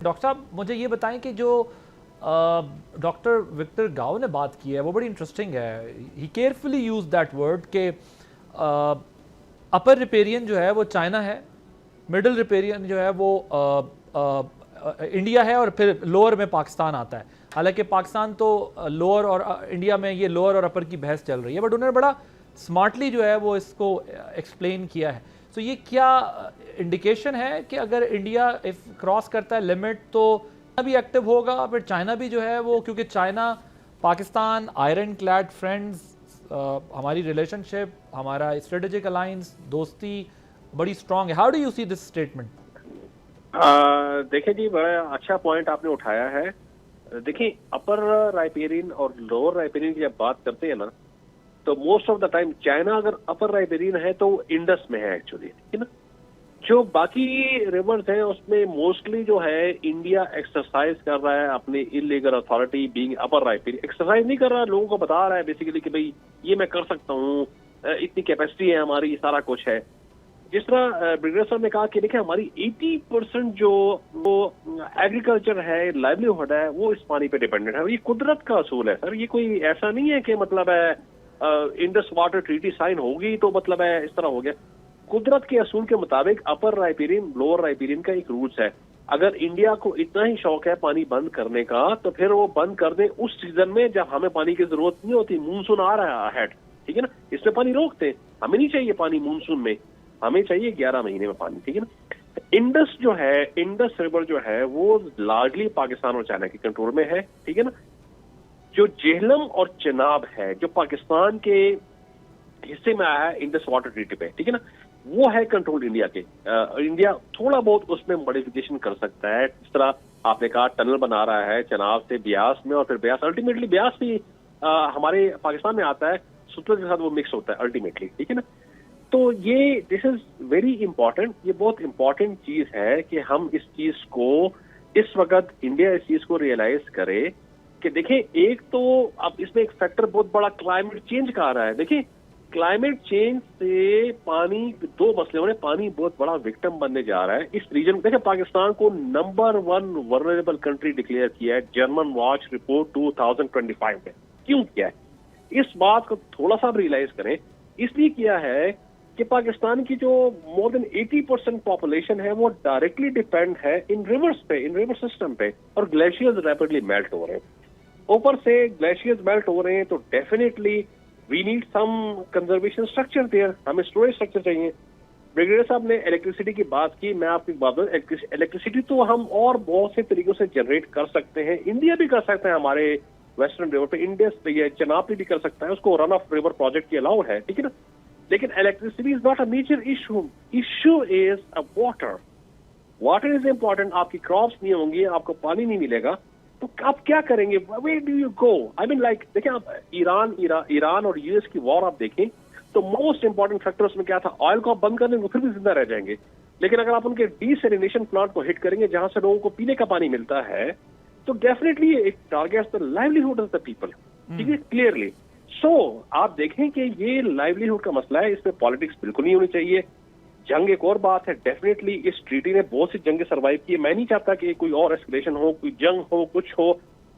Doctor साहब मुझे ये बताएं कि जो डॉक्टर विक्टर गाओ ने बात की है वो बड़ी इंटरेस्टिंग है। ही केयरफुली यूज दैट वर्ड के अपर रिपेरियन जो है वो चाइना है, मिडिल रिपेरियन जो है वो इंडिया है और फिर लोअर में पाकिस्तान आता है। हालांकि पाकिस्तान तो लोअर और इंडिया में ये लोअर और अपर की बहस चल रही है, बट उन्होंने बड़ा स्मार्टली जो है वो इसको एक्सप्लेन किया है। तो ये क्या इंडिकेशन है कि अगर इंडिया इफ क्रॉस करता है लिमिट तो भी एक्टिव होगा, फिर चाइना भी जो है वो, क्योंकि China Pakistan iron clad friends, हमारी रिलेशनशिप, हमारा स्ट्रेटेजिक अलायंस, दोस्ती बड़ी स्ट्रांग है। How do you see this statement? देखिए जी, बड़ा अच्छा पॉइंट आपने उठाया है। देखिए, अपर राइपेरियन और लोअर राइपेरियन की जब बात करते हैं ना, तो most of the time China अगर अपर राइपेरियन है तो इंडस में है एक्चुअली, ठीक है ना। जो बाकी रिवर्स हैं उसमें मोस्टली जो है इंडिया एक्सरसाइज कर रहा है अपनी illegal authority being upper riparian. Exercise नहीं कर रहा, लोगों को बता रहा है बेसिकली कि भाई ये मैं कर सकता हूँ, इतनी कैपेसिटी है हमारी, सारा कुछ है। जिस तरह ब्रिगेडियर साहब ने कहा कि देखिए हमारी 80% जो वो एग्रीकल्चर है, लाइवलीहुड है, वो इस पानी पे डिपेंडेंट है। ये कुदरत का असूल है सर, ये कोई ऐसा नहीं है कि मतलब है इंडस वाटर ट्रीटी साइन होगी तो मतलब है इस तरह हो गया। कुदरत के असूल के मुताबिक अपर राइपेरियन लोअर राइपेरियन का एक रूल्स है। अगर इंडिया को इतना ही शौक है पानी बंद करने का तो फिर वो बंद कर दे उस सीजन में जब हमें पानी की जरूरत नहीं होती। मानसून आ रहा है, ठीक है ना, इसमें पानी रोकते, हमें नहीं चाहिए पानी मानसून में, हमें चाहिए 11 महीने में पानी, ठीक है ना। इंडस जो है, इंडस रिवर जो है वो लार्जली पाकिस्तान और चाइना के कंट्रोल में है, ठीक है ना। जो जेहलम और चिनाब है जो पाकिस्तान के हिस्से में आया है इंडस वाटर ट्रीटी पे, ठीक है ना, वो है कंट्रोल इंडिया के। इंडिया थोड़ा बहुत उसमें मॉडिफिकेशन कर सकता है। इस तरह आपने कहा टनल बना रहा है चनाब से ब्यास में, और फिर ब्यास अल्टीमेटली ब्यास भी हमारे पाकिस्तान में आता है, सूरत के साथ वो मिक्स होता है अल्टीमेटली, ठीक है ना। तो ये दिस इज वेरी इंपॉर्टेंट, ये बहुत इंपॉर्टेंट चीज है कि हम इस चीज को इस वक्त इंडिया इस चीज को रियलाइज करे कि देखिए एक तो अब इसमें एक फैक्टर बहुत बड़ा क्लाइमेट चेंज का आ रहा है। देखिए क्लाइमेट चेंज से पानी, दो मसले हो रहे हैं, पानी बहुत बड़ा विक्टिम बनने जा रहा है इस रीजन। देखिए पाकिस्तान को नंबर 1 वल्नरेबल कंट्री डिक्लेयर किया है जर्मन वॉच रिपोर्ट 2025 में। क्यों किया है? इस बात को थोड़ा सा रियलाइज करें, इसलिए किया है कि पाकिस्तान की जो मोर देन 80% पॉपुलेशन है वो डायरेक्टली डिपेंड है इन रिवर्स पे, इन रिवर सिस्टम पे, और ग्लेशियर्स रैपिडली मेल्ट हो रहे हैं। ऊपर से ग्लेशियर्स मेल्ट हो रहे हैं तो definitely we need some conservation structure there, हमें स्टोरेज स्ट्रक्चर चाहिए। ब्रिगेडियर साहब ने इलेक्ट्रिसिटी की बात की, मैं आपकी बात बताऊं, इलेक्ट्रिसिटी तो हम और बहुत से तरीकों से जनरेट कर सकते हैं। इंडिया भी कर सकते हैं, हमारे वेस्टर्न रिवर पे, इंडिया पे चनाब भी कर सकता है, उसको रन ऑफ रिवर प्रोजेक्ट की अलाउड है, ठीक है ना। लेकिन electricity is not a major issue, issue is a water. Water is important. आपकी क्रॉप्स नहीं होंगी, आपको पानी नहीं मिलेगा तो आप क्या करेंगे? Where do you go? I mean like देखिए आप ईरान और यूएस की वॉर आप देखें तो मोस्ट इंपॉर्टेंट फैक्टर उसमें क्या था? ऑयल को आप बंद कर देंगे फिर भी जिंदा रह जाएंगे। लेकिन अगर आप उनके डीसैलिनेशन प्लांट को हिट करेंगे जहां से लोगों को पीने का पानी मिलता है तो definitely it targets the livelihood of the people, ठीक है, क्लियरली। सो आप देखें कि ये लाइवलीहुड का मसला है, इसमें पॉलिटिक्स बिल्कुल नहीं होनी चाहिए। जंग एक और बात है, डेफिनेटली इस ट्रीटी ने बहुत सी जंगें सर्वाइव की है। मैं नहीं चाहता कि कोई और एस्केलेशन हो, कोई जंग हो, कुछ हो।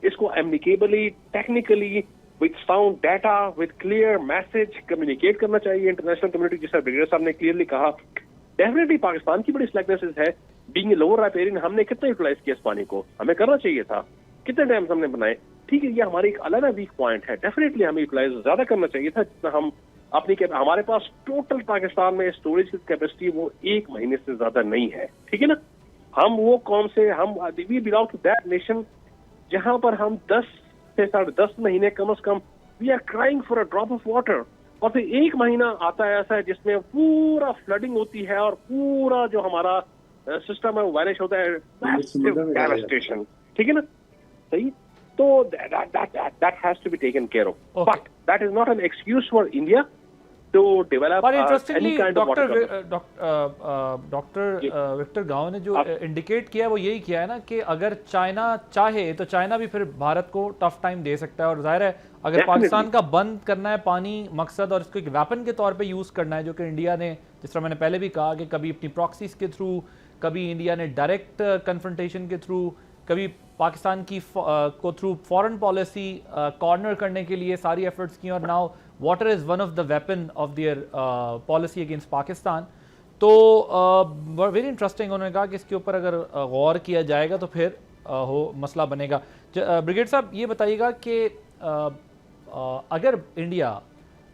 इसको amicably, technically, with sound data, with clear message communicate करना चाहिए इंटरनेशनल कम्युनिटी, जिसका ब्रिगेडियर साहब ने क्लियरली कहा। डेफिनेटली पाकिस्तान की बड़ी स्लैकनेस है, बीइंग लोअर राइपेरियन हमने कितना यूटिलाइज किया इस पानी को, हमें करना चाहिए था, कितने डैम्स हमने बनाए, ठीक है, ये हमारी एक अलग वीक पॉइंट है। डेफिनेटली हमें यूटिलाइज ज्यादा करना चाहिए था जितना हम अपनी हमारे पास टोटल पाकिस्तान में स्टोरेज की कैपेसिटी वो 1 महीने से ज्यादा नहीं है, ठीक है ना। हम वो कौम से, हम we belong to that nation जहां पर हम 10 से 10.5 महीने कम से कम we are crying for a drop of water, और फिर 1 महीना आता है ऐसा है जिसमें पूरा फ्लडिंग होती है और पूरा जो हमारा सिस्टम है वो वैनिश होता है, डेवास्टेशन, ठीक है ना, सही। So that has to be taken care of. Okay. But that is not an excuse for India to develop any kind of water. Doctor Victor Gao ने जो इंडिकेट किया वो यही किया है ना कि अगर चाइना चाहे तो चाइना भी फिर भारत को टफ टाइम दे सकता है, और जाहिर है अगर पाकिस्तान का बंद करना है पानी मकसद और इसको एक वेपन के तौर पे यूज करना है, जो कि इंडिया ने, जिस तरह मैंने पहले भी कहा, कि कभी अपनी प्रॉक्सीज के थ्रू, कभी इंडिया ने डायरेक्ट कन्फ्रंटेशन के थ्रू, कभी पाकिस्तान की को थ्रू फॉरेन पॉलिसी कॉर्नर करने के लिए सारी एफर्ट्स की, और now water is one of the weapon of their policy against Pakistan. तो वेरी इंटरेस्टिंग, उन्होंने कहा कि इसके ऊपर अगर गौर किया जाएगा तो फिर मसला बनेगा। ब्रिगेड साहब ये बताइएगा कि अगर इंडिया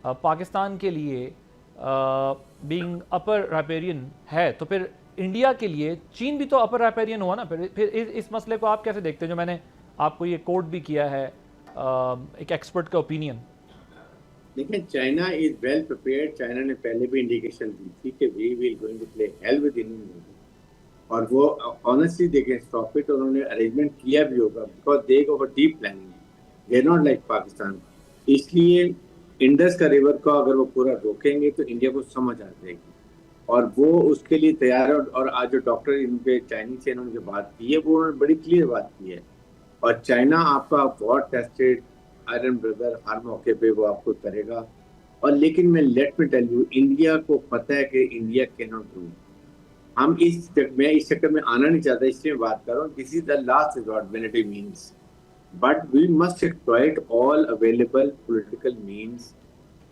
पाकिस्तान के लिए बीइंग अपर राइपेरियन है, तो फिर इंडिया के लिए चीन भी तो अपर राइपेरियन हुआ ना। फिर इस मसले को आप कैसे देखते हैं, जो मैंने आपको ये कोट भी किया है एक एक्सपर्ट का ओपिनियन? देखिए, China is well prepared. China ने पहले भी इंडिकेशन दी थी कि we will going to play hell with Indian navy, और वो ऑनेस्टली देखें स्टॉप इट, उन्होंने अरेंजमेंट किया भी होगा because they go for deep planning, they are not like Pakistan. इसलिए इंडस का रिवर को अगर वो पूरा रोकेंगे तो इंडिया को समझ आ जाएगी, और वो उसके लिए तैयार है। और आज जो डॉक्टर इनके चाइनीज से इन्होंने जो बात की है वो उन्होंने बड़ी क्लियर बात की है। और चाइना आपका वॉर टेस्टेड आयरन ब्रदर, हर मौके पे वो आपको करेगा। और लेकिन मैं let me tell you, India को पता है कि इंडिया कैन नॉट डू। हम इस चक्कर में आना नहीं चाहता, इसलिए बात कर रहा हूँ। This is the last resort when it means, but we must exploit all available political means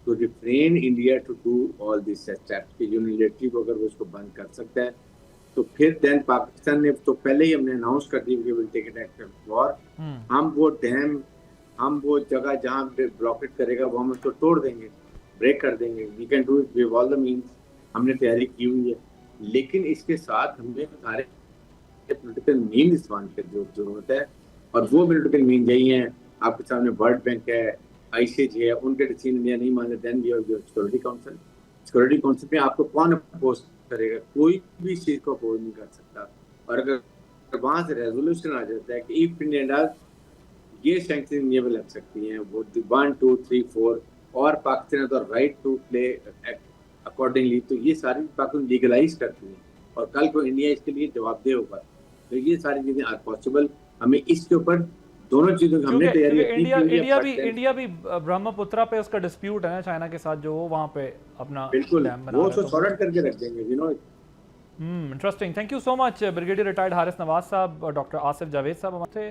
to refrain India to do all these steps कि यूनिलेटरली को अगर वो उसको बंद कर सकता है तो फिर देन पाकिस्तान ने तो पहले ही हमने अनाउंस कर दी कि will take an act of war. हम वो डैम, हम वो जगह जहाँ ब्लॉकेट करेगा वो हम उसको तोड़ देंगे, ब्रेक कर देंगे। We can do it with all the means, हमने तैयारी की हुई है। लेकिन इसके साथ हमें सारे पॉलिटिकल मीन इस्तेमाल की जरूरत है, और वो पॉलिटिकल मीन यही है। आपके सामने वर्ल्ड बैंक है, ICJ है, उनके डिसीजन इंडिया नहीं माने, then we have security council. Security council में आपको कौन अपोज करेगा? कोई भी चीज को अपोज नहीं कर सकता। और अगर वहां से रेजोल्यूशन आ जाता है कि इफ इंडिया ये सैंक्शन इंडिया में लग सकती हैं, वो 1, 2, 3, 4, और पाकिस्तान तो राइट टू प्ले अकॉर्डिंगली, तो ये सारी पाकिस्तान लीगलाइज करती है, और कल को इंडिया इसके लिए जवाबदेह होगा। तो ये सारी चीजें आर पॉसिबल। हमें इसके ऊपर दोनों चीजों की हमने तैयारी इंडिया भी ब्रह्मपुत्रा पे उसका डिस्प्यूट है ना चाइना के साथ, जो वो वहाँ पे अपना बिल्कुल डैम बना वो रहा है, तो सॉर्ट आउट करके रख देंगे, you know. Interesting, thank you so much brigadier retired Haris Nawaz साहब और डॉक्टर आसिफ जावेद साहब हमारे।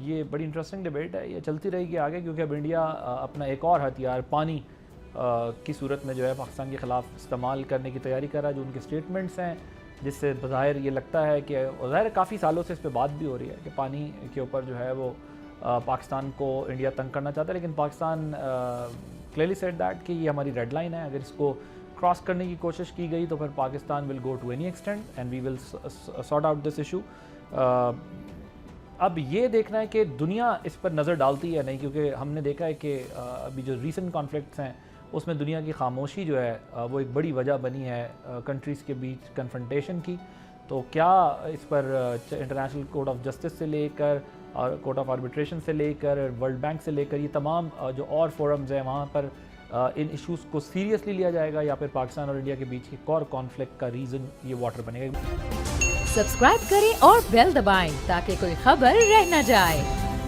ये बड़ी इंटरेस्टिंग डिबेट है, ये चलती रहेगी आगे, क्योंकि अब इंडिया अपना एक और हथियार पानी की सूरत में जो है पाकिस्तान के ख़िलाफ़ इस्तेमाल करने की तैयारी कर रहा है। जो उनके स्टेटमेंट्स हैं, जिससे बज़ाहिर ये लगता है कि ज़ाहिर काफ़ी सालों से इस पर बात भी हो रही है कि पानी के ऊपर जो है वो पाकिस्तान को इंडिया तंग करना चाहता है, लेकिन पाकिस्तान क्लियरली सेड दैट कि ये हमारी रेड लाइन है, अगर इसको क्रॉस करने की कोशिश की गई तो फिर Pakistan will go to any extent and we will sort out this issue. अब ये देखना है कि दुनिया इस पर नज़र डालती है नहीं, क्योंकि हमने देखा है कि अभी जो रीसेंट कॉन्फ्लिक्ट्स हैं उसमें दुनिया की खामोशी जो है वो एक बड़ी वजह बनी है कंट्रीज़ के बीच कन्फ्रंटेशन की। तो क्या इस पर इंटरनेशनल कोर्ट ऑफ जस्टिस से लेकर और कोर्ट ऑफ आर्बिट्रेशन से लेकर वर्ल्ड बैंक से लेकर ये तमाम जो और फोरम्स हैं वहाँ पर इन इश्यूज़ को सीरियसली लिया जाएगा, या फिर पाकिस्तान और इंडिया के बीच एक और कॉन्फ्लिक्ट का रीज़न ये वाटर बनेगा? सब्सक्राइब करें और बेल दबाएं ताकि कोई खबर रह न जाए।